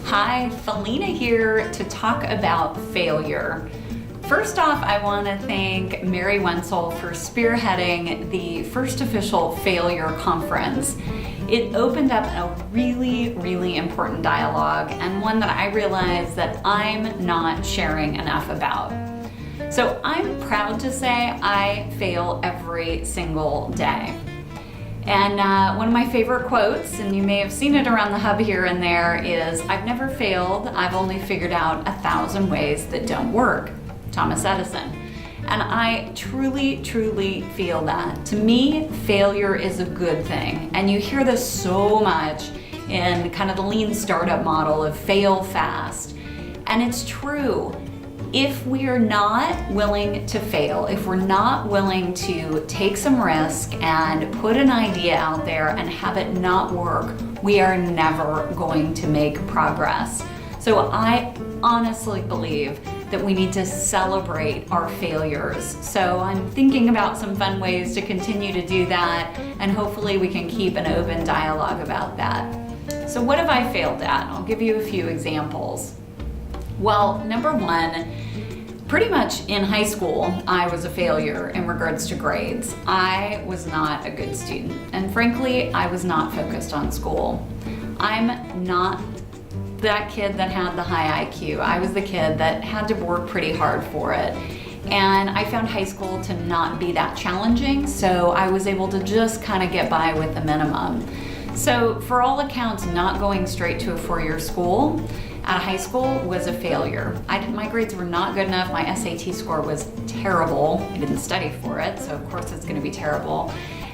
Hi, Felena here to talk about failure. First off, I want to thank Mary Wenzel for spearheading the first official failure conference. It opened up a really important dialogue, and one that I realized that I'm not sharing enough about. So I'm proud to say I fail every single day. And one of my favorite quotes, and you may have seen it around the hub here and there, is, "I've never failed, I've only figured out 1,000 ways that don't work." Thomas Edison. And I truly feel that. To me, failure is a good thing. And you hear this so much in kind of the lean startup model of fail fast. And it's true. If we are not willing to fail, if we're not willing to take some risk and put an idea out there and have it not work, we are never going to make progress. So I honestly believe that we need to celebrate our failures. So I'm thinking about some fun ways to continue to do that, and hopefully we can keep an open dialogue about that. So what have I failed at? I'll give you a few examples. Well, number one, pretty much in high school, I was a failure in regards to grades. I was not a good student, and frankly, I was not focused on school. I'm not that kid that had the high IQ. I was the kid that had to work pretty hard for it. And I found high school to not be that challenging, so I was able to just kind of get by with the minimum. So for all accounts, not going straight to a four-year school out of high school was a failure. My grades were not good enough. My SAT score was terrible. I didn't study for it, so of course it's gonna be terrible.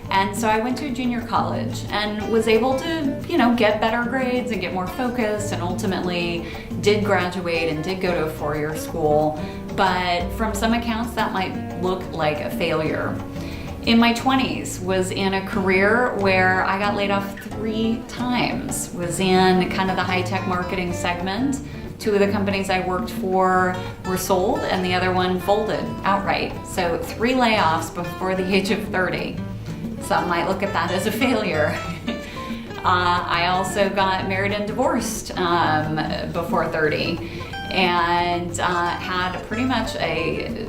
And so I went to a junior college and was able to, get better grades and get more focused, and ultimately did graduate and did go to a four-year school. But from some accounts, that might look like a failure. In my 20s, was in a career where I got laid off 3 times, was in kind of the high-tech marketing segment. 2 of the companies I worked for were sold and the other one folded outright. So 3 layoffs before the age of 30. Some might look at that as a failure. I also got married and divorced before 30 and had pretty much a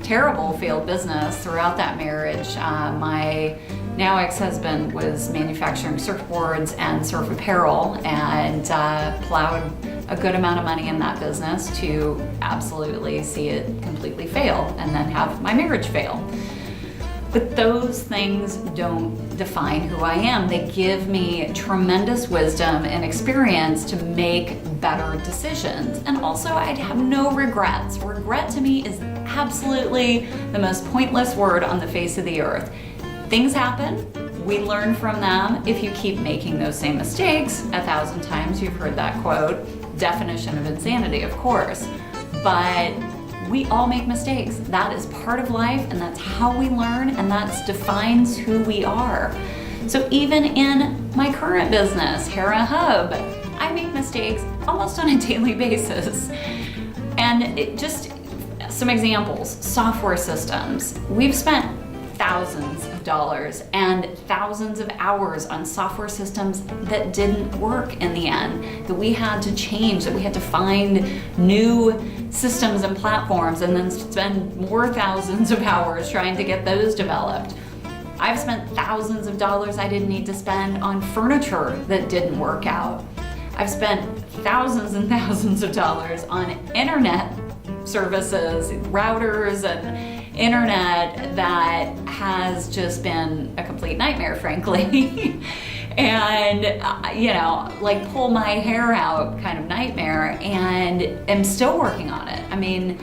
terrible failed business throughout that marriage. My now ex-husband was manufacturing surfboards and surf apparel, and plowed a good amount of money in that business to absolutely see it completely fail and then have my marriage fail. But those things don't define who I am. They give me tremendous wisdom and experience to make better decisions. And also, I'd have no regrets. Regret to me is absolutely the most pointless word on the face of the earth. Things happen, we learn from them. If you keep making those same mistakes 1,000 times, you've heard that quote, definition of insanity, of course. But we all make mistakes. That is part of life, and that's how we learn, and that defines who we are. So even in my current business, Hera Hub, I make mistakes almost on a daily basis. And just some examples, software systems. We've spent thousands of dollars and thousands of hours on software systems that didn't work in the end, that we had to change, that we had to find new systems and platforms and then spend more thousands of hours trying to get those developed. I've spent thousands of dollars I didn't need to spend on furniture that didn't work out. I've spent thousands and thousands of dollars on internet services, routers, and internet that has just been a complete nightmare, frankly. And, like pull my hair out kind of nightmare, and am still working on it. I mean,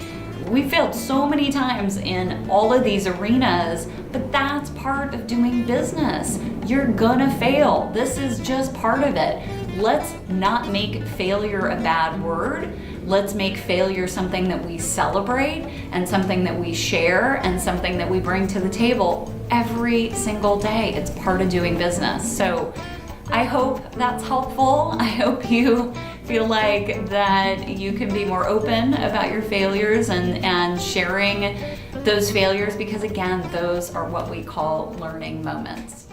we failed so many times in all of these arenas, but that's part of doing business. You're gonna fail. This is just part of it. Let's not make failure a bad word. Let's make failure something that we celebrate and something that we share and something that we bring to the table every single day. It's part of doing business. So I hope that's helpful. I hope you feel like that you can be more open about your failures and sharing those failures, because again, those are what we call learning moments.